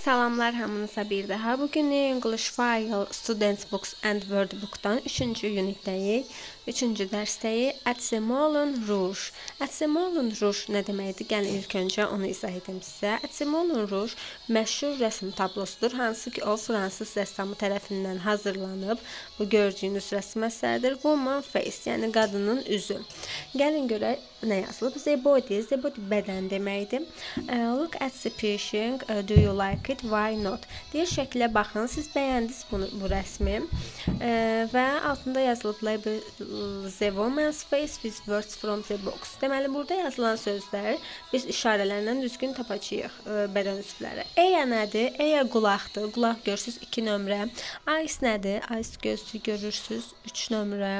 Salamlar hamınıza bir daha. Bugün English File Student Books and Wordbook'tan 3-cü unitdəyik. 3-cü dərsdəyik. At the Moulin Rouge. At the Moulin Rouge nə deməkdir? Gəlin ilk öncə onu izah edim sizə. At the Moulin Rouge məşhur rəsm tablosudur. Hansı ki o Fransız rəssamı tərəfindən hazırlanıb. Bu gördüyünüz rəsm əsəridir. Woman face, yəni qadının üzü. Gəlin görək nə yazılıb. The body bədən deməkdir. Look at the painting. Do you like it? Why not? Deyir şəklə baxın. Siz bəyəndiniz bu rəsmi. Və altında yazılıb The woman's face with words from the box. Deməli burada yazılan sözlər biz işarələrlə düzgün tapacağıq bədən üzvləri. Eya nədir? Eya qulaqdır. Qulaq görürsüz 2 nömrə. Eyes nədir? Eyes gözlü görürsüz 3 nömrə.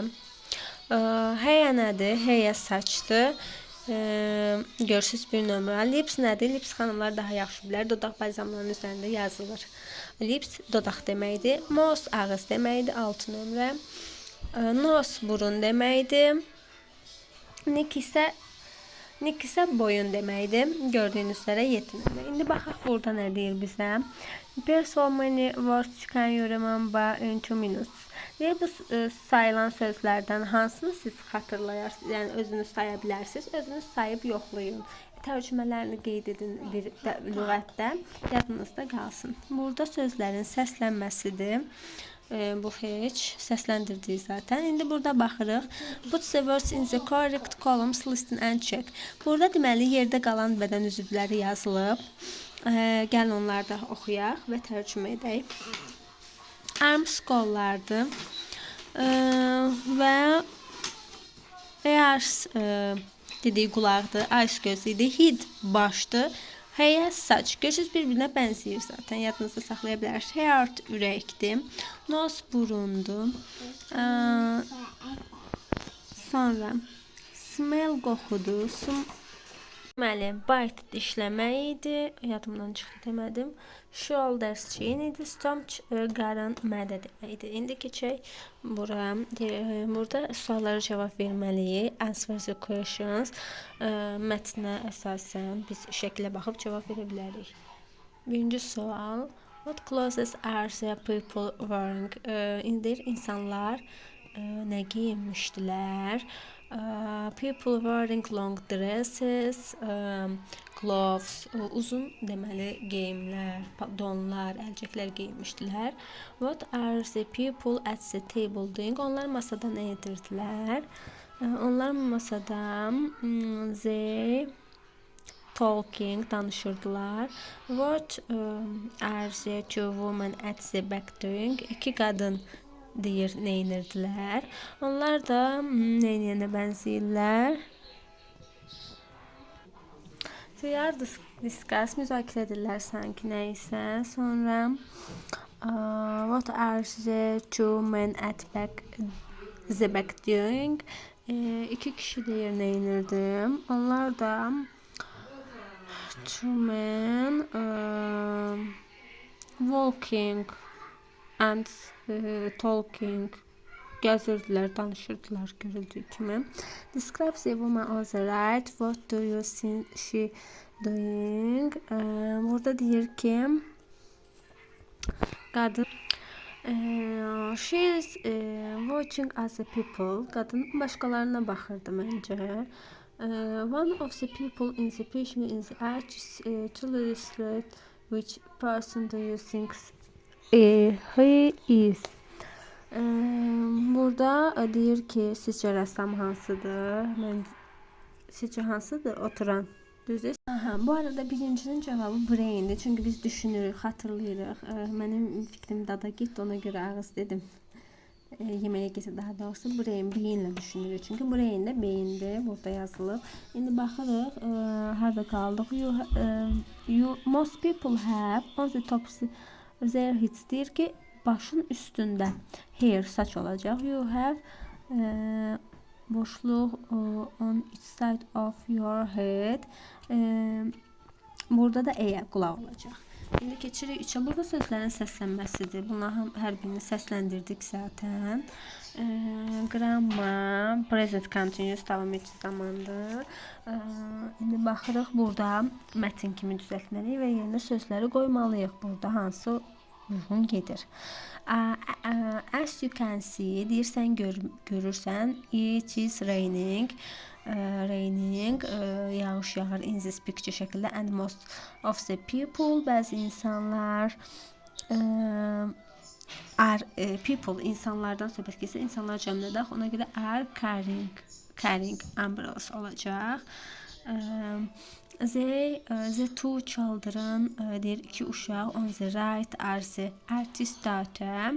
Heya nədir? Heya saçdır. Görürsüz 1 nömrə. Lips nədir? Lips xanımlar daha yaxşı bilər. Dodaq balzamlarının üzərində yazılır. Lips dodaq deməkdir. Mouth ağız deməkdir. 6 nömrə. Nose burun deməkdir. Neck isə boyun deməkdir. Gördüyünüz üzrə 7 nömrə. İndi baxaq burada nə deyir bizə. There's so many words can you remember in 2 minutes. Deyir bu sayılan sözlərdən hansını siz xatırlayarsınız, yəni özünüz saya bilərsiniz, özünüz sayıb yoxlayın. Tərcümələrini qeyd edin bir lüğətdə, yadınızda qalsın. Burada sözlərin səslənməsidir. Bu heç səsləndirdik zaten. İndi burada baxırıq. Put the words in the correct columns, listen and check. Burada deməli yerdə qalan bədən üzvləri yazılıb. Gəlin onları da oxuyaq və tərcümə edək. Arms qollardır. Və ears dediyi qulaqdır. Eyes gözüydü. Head başdır. Heya saç. Görürsüz bir-birinə bənzəyir zaten. Yadınızda saxlaya bilərsiniz. Heart ürəkdir. Nose burundur. Sonra smell qoxudur. Deməli, bite dişləmək idi. Yadımdan çıxdı demədim. Shoulders çiyin idi. Stomach qarın mədə deməkdir. İndi keçək bura. Burada suallara cavab verməliyik. Answer the questions. Mətnə əsasən biz şəklə baxıb cavab verə bilərik. Birinci sual. What clothes are the people wearing? İndi insanlar nə geyinmişdilər? People wearing long dresses, gloves, uzun deməli geyimlər, donlar, əlcəklər geyinmişdilər. What are the people at the table doing? Onlar masada nə edirdilər? Onlar masada they talking, danışırdılar. What are the two women at the back doing? 2 qadın deyir, neynirdilər. Onlar da neyniyənə bənzəyirlər. They discuss, müzakirə edirlər sanki nəysə. Sonra what are the two men at the back doing? 2 kişi deyir, neynirdim. Onlar da two men walking and talking, gəzirdilər, danışırdılar görüldüyü kimi. Describe the woman on the right. What do you think she doing? Burada deyir ki qadın she is watching other people. Qadın başqalarına baxırdı məncə. One of the people in the picture in the arch is to illustrate which person do you think he is. Burada deyir ki, sizcə rəssam hansıdır? Sizcə hansıdır? Oturan. Düzdür? Bu arada birincinin cavabı braindir. Çünki biz düşünürük, xatırlayırıq. Mənim fikrim dada getdi, ona görə ağız dedim. Yeməyə getdi daha doğrusu. Beyinlə düşünürük. Çünki brain də beyindir. Burada yazılıb. İndi baxırıq. Harada qaldıq? Most people have on the top their heads. Deyir ki, başın üstündə hair, saç olacaq. You have boşluq on each side of your head. Burada da eya, qulaq olacaq. İndi keçirik 3-ə. Burada sözlərin səslənməsidir. Bunların hər birini səsləndirdik zaten. Qramma, present continuous davam edici zamandır. İndi baxırıq burada mətin kimi düzəltməliyik və yerinə sözləri qoymalıyıq. Burada hansı uyğun gedir. As you can see, deyirsən, görürsən, it is raining. Raining, yağış yağır in this picture şəkildə, and most of the people, bəzi insanlar, people, insanlardan söhbət getsə, insanlar cəmlədək, ona görə are carrying umbrellas olacaq. The two children, deyir, 2 uşaq, on the right are the artist daughter,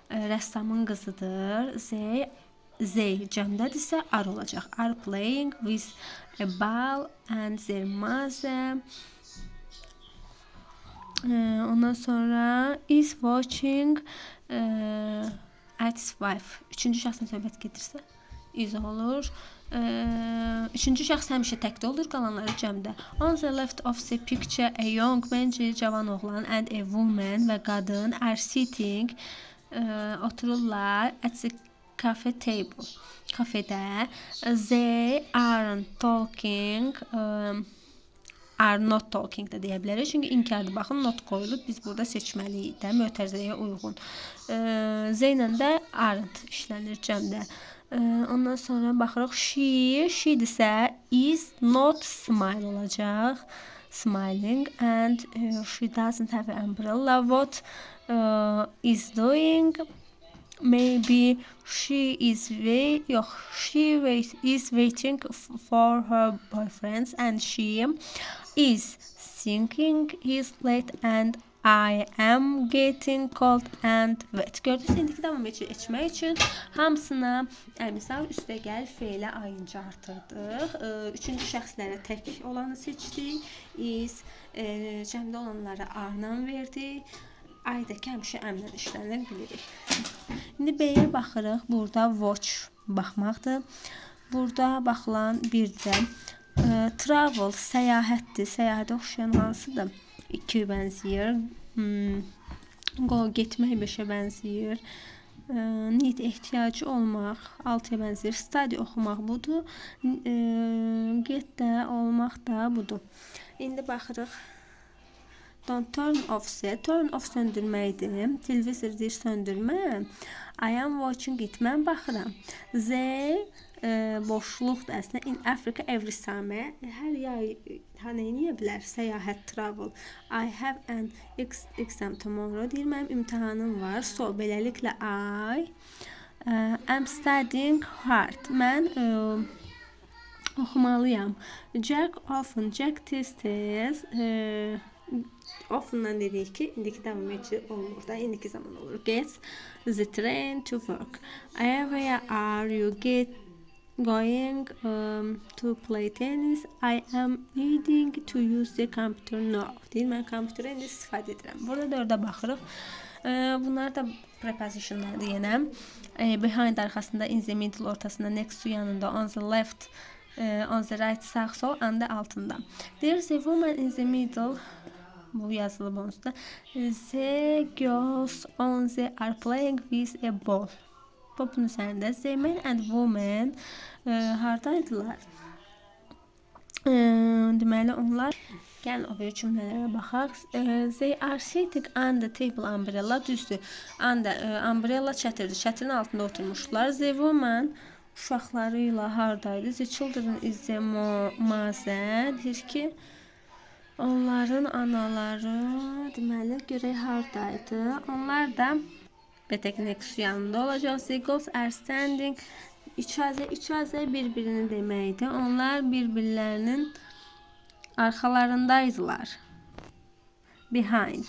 rəssamın qızıdır. They cəmdədirsə are olacaq. Are playing with a ball and their mother. Ondan sonra is watching at his wife. Üçüncü şəxsin söhbət gedirsə is olur. Üçüncü şəxs həmişə təkdə olur, qalanları cəmdə. On the left of the picture, a young man, cavan oğlan, and a woman və qadın are sitting, otururlar at the cafe table. Kafedə. They aren't talking, are not talking da deyə bilərik. Çünki inkardır. Baxın, not qoyulub. Biz burada seçməliyik də, mötərizəyə uyğun. Zeynə də aren't işlənir cəmdə. Ondan sonra baxırıq. She-dirsə is not smile olacaq. Smiling, and she doesn't have an umbrella. What is doing? Maybe she is waiting for her boyfriend, and she is thinking he's late, and I am getting cold and wet. Gördünüz, indiki davam etmək üçün hamısına əmizal üstə gəl feylə ayınca artırdıq. Üçüncü şəxslərə tək olanı seçdik. Is, cəmdə olanlara are-la verdik. Aydakı həmişə əmlə işlənir, bilirik. İndi B-yə baxırıq. Burada watch baxmaqdır. Burada baxılan bir də travel, səyahətdir. Səyahətə oxşayan hansıdır? 2 bənzəyir. Go, getmək 5-ə bənzəyir. Need, ehtiyacı olmaq 6-ya bənzəyir. Study, oxumaq budur. Get də, olmaq da budur. İndi baxırıq. Don't turn off, turn off söndürməkdir. Televizor deyir söndürmə. I am watching it, mən baxıram. They, boşluqdur əslində. In Africa every summer, hər yay nəyə bilər? Səyahət, travel. I have an exam tomorrow, deyir, mənim imtahanım var. So, beləliklə I am studying hard. Mən oxumalıyam. Jack often, Jack tez-tez, often-dan dedik ki, indiki davam edici olmur da, indiki zaman olur. Gets the train to work. Where are you going to play tennis? I am needing to use the computer now. Deyir, mən kompüterə indi istifadə edirəm. Burada 4-ə baxırıq. Bunlar da prepositionlardır yenə. Behind arxasında, in the middle ortasında, next to yanında, on the left, on the right, sağ, sol, and altında. There's a woman in the middle. Bu yazılıb onsuz. The girls on the are playing with a ball. Popun üzərində the men and women hardaydılar? Deməli onlar, gəlin o bir cümlələrə baxaq. They are sitting on the table, umbrella, düzdür. Umbrella çətirdir. Çətirin altında oturmuşlar. The woman uşaqları ilə hardaydı? The children is the mother. Deyir ki, onların anaları, deməli, görək hardaydı. Onlar da beteknik yanında olacaq. The girls are standing. İçazə bir-birini deməkdir. Onlar bir-birlərinin arxalarındaydılar. Behind.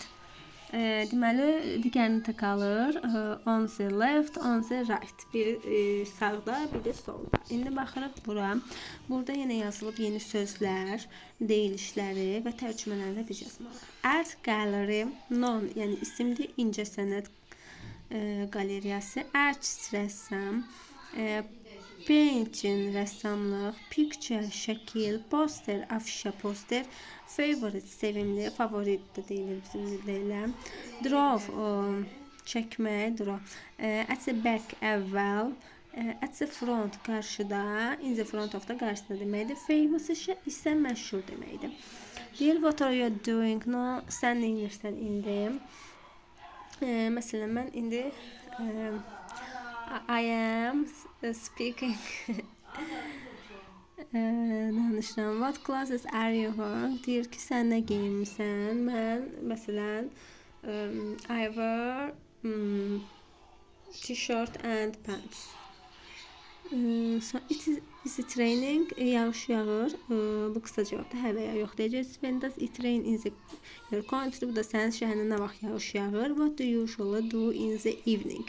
Deməli, digərini də qalır. On the left, on the right. Biri sağda, biri solda. İndi baxırıq bura. Burada yenə yazılıb yeni sözlər, deyilişləri və tərcümələri də biz yazmalıyıq. Art gallery, non, yəni isimli incəsənət qalereyası. Artist, rəssam. painting rəssamlıq, picture şəkil, poster afişa poster, favorite sevimli, favorit də deyilir bizim dildə elə. Draw çəkmək, draw. At the back əvvəl, at the front qarşıda, in the front of da qarşısında deməkdir. Famous isə məşhur deməkdir. Deyir what are you doing now? Sən nə edirsən indi? Məsələn mən indi I am speaking danışıram. What clothes are you wearing? Deyir ki, sən nə geyinmisən? Mən məsələn I wear t-shirt and pants. So it is it raining? Yağış yağır. Bu qısa cavabda hə və ya yox deyəcəksiniz. When does it rain in your country? Bu da sənin şəhərində nə vaxt yağış yağır? What do you usually do in the evening?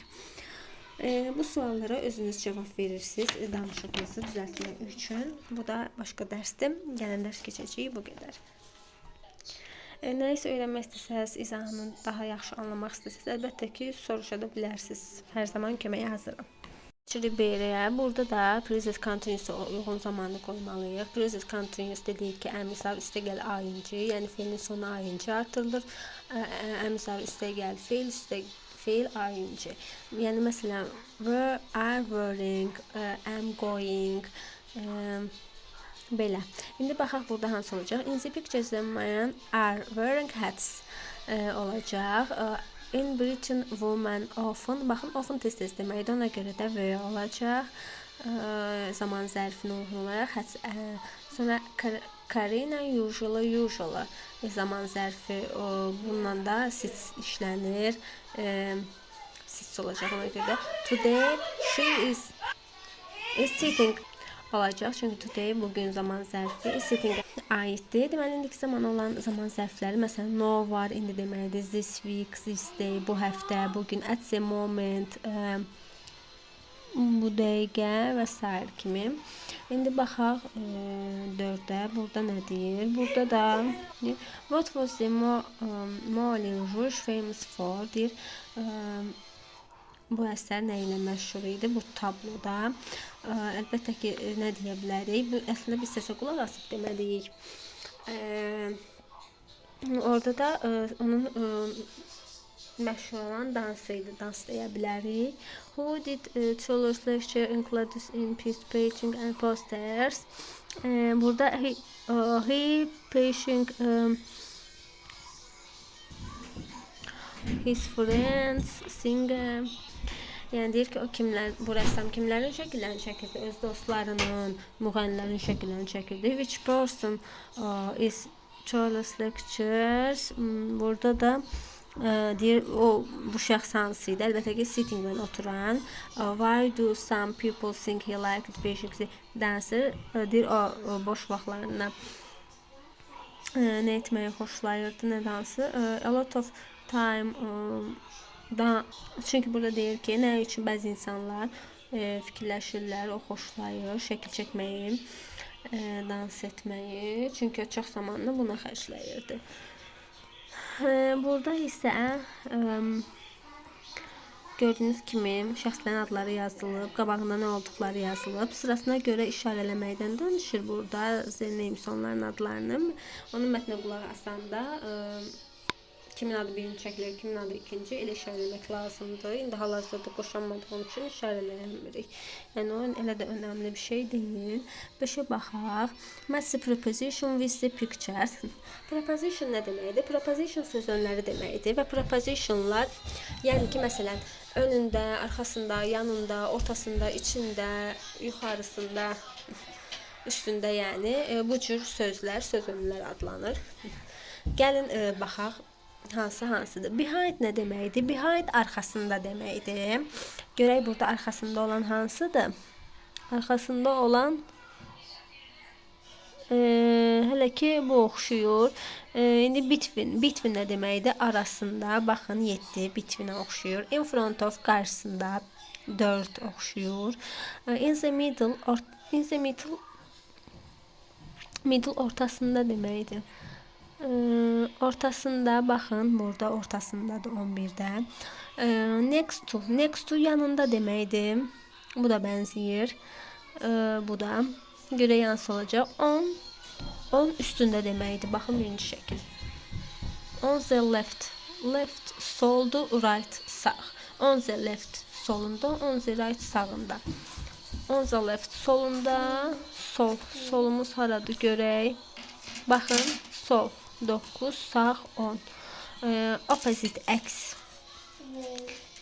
Bu suallara özünüz cavab verirsiniz danışığınızı düzəltmək üçün. Bu da başqa dərsdir. Gələn dərs keçəcəyik bu qədər. Nəyisə öyrənmək istəsəz, izahını daha yaxşı anlamaq istəsəz, əlbəttə ki, soruşa da bilərsiniz. Hər zaman köməyə hazıram. Ribeirəyə. Burada da present continuous uyğun zamanı qoymalıyıq. Present continuous dedik ki, əmrlər üstəgəl ayıncı, yəni feilin sonu ayıncı artırılır. Əmrlər üstəgəl feil ayıncı. Yəni məsələn, were, are wearing, am going, belə. İndi baxaq burada hansı olacaq. In the pictures men are wearing hats olacaq. In Britain, women often, baxın, often tez-tez deməkdir, ona görə də were olacaq. Zaman zərfinə uyğun olaraq. Sonra Karina usually zaman zərfi, bununla da sits işlənir. Sits olacaq, ona görə də today she is sitting olacaq. Çünki today bugün zaman zərfi sitting aiddir. Deməli, indiki zaman olan zaman zərfləri, məsələn, no var, indi deməkdir. This week, this day, bu həftə, bugün, at the moment, bu dəqiqə və s. kimi. İndi baxaq 4-də. Burada nə deyir? Burada da what was the Moulin Rouge famous for? Deyir. Bu əsər nə ilə məşhur idi? Bu tabloda. Əlbəttə ki, nə deyə bilərik? Bu əslində biz səsə qulaq asıb deməliyik. Orada da onun məşhur olan dansı idi. Dans deyə bilərik. Who did Toulouse lecture included in peace painting and posters? Burada he painting his friends, singer. Yəni deyir ki, o kimlər, bu rəssam kimlərin şəkillərini çəkirdi? Öz dostlarının, müğənnilərin şəkillərini çəkirdi. Which person is Toulouse lectures? Burada da deyir, bu şəxs hansı idi? Əlbəttə ki, sittinglə oturan. Why do some people think he liked basic dancer? Deyir, o boş vaxtlarında nə etməyi xoşlayırdı, nə dansı? A lot of time çünki burada deyir ki, nə üçün bəzi insanlar fikirləşirlər, o xoşlayır şəkil çəkməyi, dans etməyi, çünki çox zamanını buna xərcləyirdi. Burada isə gördüyünüz kimi şəxslərin adları yazılıb, qabağında nə olduqları yazılıb, sırasına görə işarələməkdən danışır burada names onların adlarını. Onun mətnə qulaq asanda kimin adı birinci çəkilir, kimin adı ikinci, elə işarələmək lazımdır. İndi hal-hazırda qoşanmadığım üçün işarələyəmirik. Yəni o elə də önəmli bir şey deyil. 5-ə baxaq. Match the preposition with the pictures. Preposition nə deməkdir? Preposition sözünləri deməkdir və prepositionlar, yəni ki, məsələn, önündə, arxasında, yanında, ortasında, içində, yuxarısında, üstündə, yəni bu cür sözlər, sözünlər adlanır. Gəlin baxaq. Hansıdır? Behind nə deməkdir? Behind arxasında deməkdir. Görək burada arxasında olan hansıdır? Arxasında olan hələ ki bu oxşuyur. İndi between nə deməkdir? Arasında. Baxın 7 between-ə oxşuyur. In front of qarşısında 4 oxşuyur. In the middle ortasında deməkdir. Ortasında, baxın, burada ortasındadır 11-də. Next to yanında deməkdir. Bu da bənzəyir. Bu da görək hansı olacaq. 10 üstündə deməkdir. Baxın birinci şəkil. On the left. Left soldu, right sağ. On the left solunda, on the right sağında. On the left solunda, sol. Solumuz haradır görək. Baxın, sol 9, sağ 10. Opposite əks.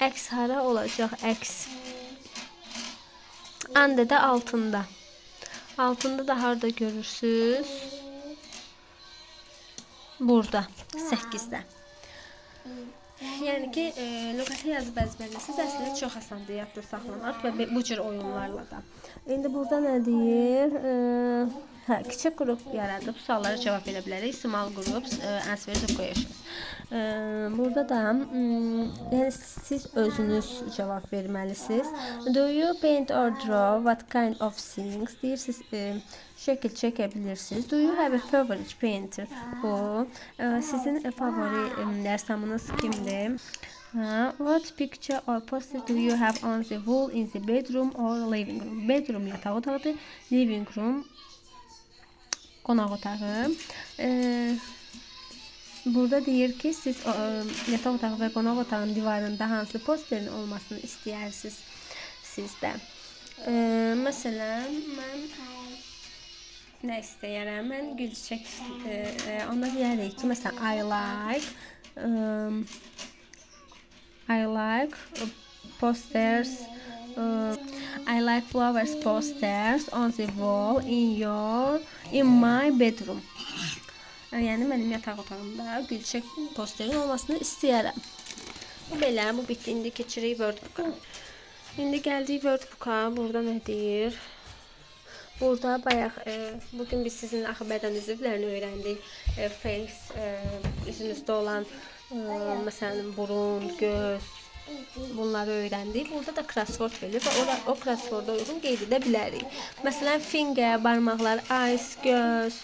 Əks hara olacaq? Əks. Under da altında. Altında da harda görürsüz? Burada 8-də. Yəni ki, lüğəti yazıb əzbərləsəz əslində çox asandır yadda saxlamaq və bu cür oyunlarla da. İndi burada nə deyir? Kiçik qrup yaradıb suallara cavab verə bilərik. Small groups answer the questions. Burada da yəni siz özünüz cavab verməlisiniz. Do you paint or draw? What kind of things? Deyirsiniz, şəkil çəkə bilirsiniz. Do you have a favorite painter? Sizin favori rəssamınız kimdir? What picture or poster do you have on the wall in the bedroom or living room? Bedroom yataq otağıdır, living room qonaq otağı. Burada deyir ki, siz yataq otağı və qonaq otağının divarında hansı posterin olmasını istəyirsiniz sizdə. Məsələn, mən nə istəyirəm? Mən gül çiçək. Onda deyərik ki, məsələn, I like posters. I like flowers posters on the wall in my bedroom. Yəni mənim yataq otağımda gül çiçək posterin olmasını istəyirəm. Belə, bu bitdi. İndi keçirik Wordbook-a. İndi gəldik Wordbook-a. Burada nə deyir? Burada bayaq bugün biz sizinlə axı bədən üzvlərini öyrəndik. Face, üzünüzdə olan məsələn burun, göz, bunları öyrəndik. Burada da crossword verir və o crossworda uyğun qeyd edə bilərik. Məsələn, finger, barmaqlar, eyes, göz,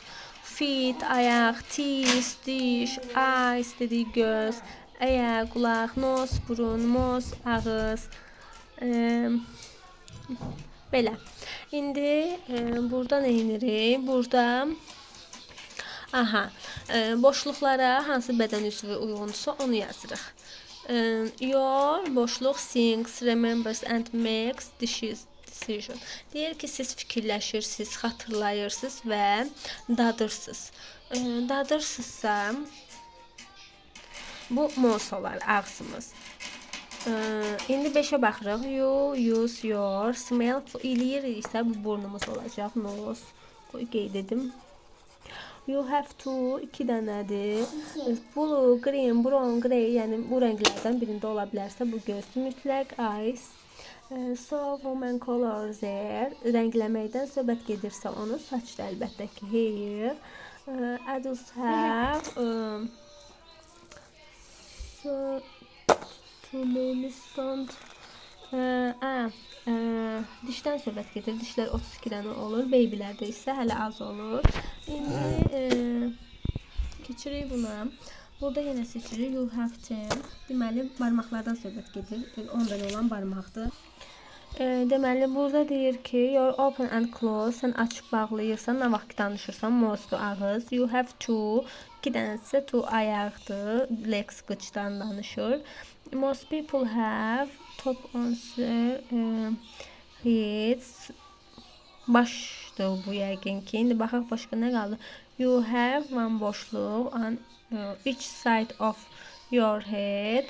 feet, ayaq, teeth, diş, eyes dedik göz, ayaq, qulaq, nose, burun, mouth, ağız. Belə. İndi burada nə edirik? Burada boşluqlara hansı bədən üzvü uyğunsa onu yazırıq. Your boşluq thinks, remembers and makes decision. Deyir ki, siz fikirləşirsiniz, xatırlayırsınız və dadırsınız. Dadırsınızsa bu mouth olar, ağzımız. İndi 5-ə baxırıq. You use your smell eləyiriksə bu burnumuz olacaq. Nose. Qoy qeyd edim. You have to 2 dənədir. Blue, green, brown, grey, yəni bu rənglərdən birində ola bilərsə bu göz. Mütləq eyes. So woman color there. Rəngləməkdən söhbət gedirsə onu saçda əlbəttə ki hair. Adults have dişdən söhbət gedir. Dişlər 32 dənə olur. Babylərdə isə hələ az olur. İndi keçirik buna. Burada yenə seçirik. You have 10. Deməli, barmaqlardan söhbət gedir. 10 dənə olan barmaqdır. Deməli, burada deyir ki, you're open and close. Sən açıb bağlayırsan, nə vaxt danışırsan, mouth ağız. You have 2. 2 dənəsə 2 ayaqdır. Legs qıçdan danışır. Most people have top answer heads. Başdır bu yəqin ki. İndi baxaq başqa nə qaldı? You have one boşluq on each side of your head.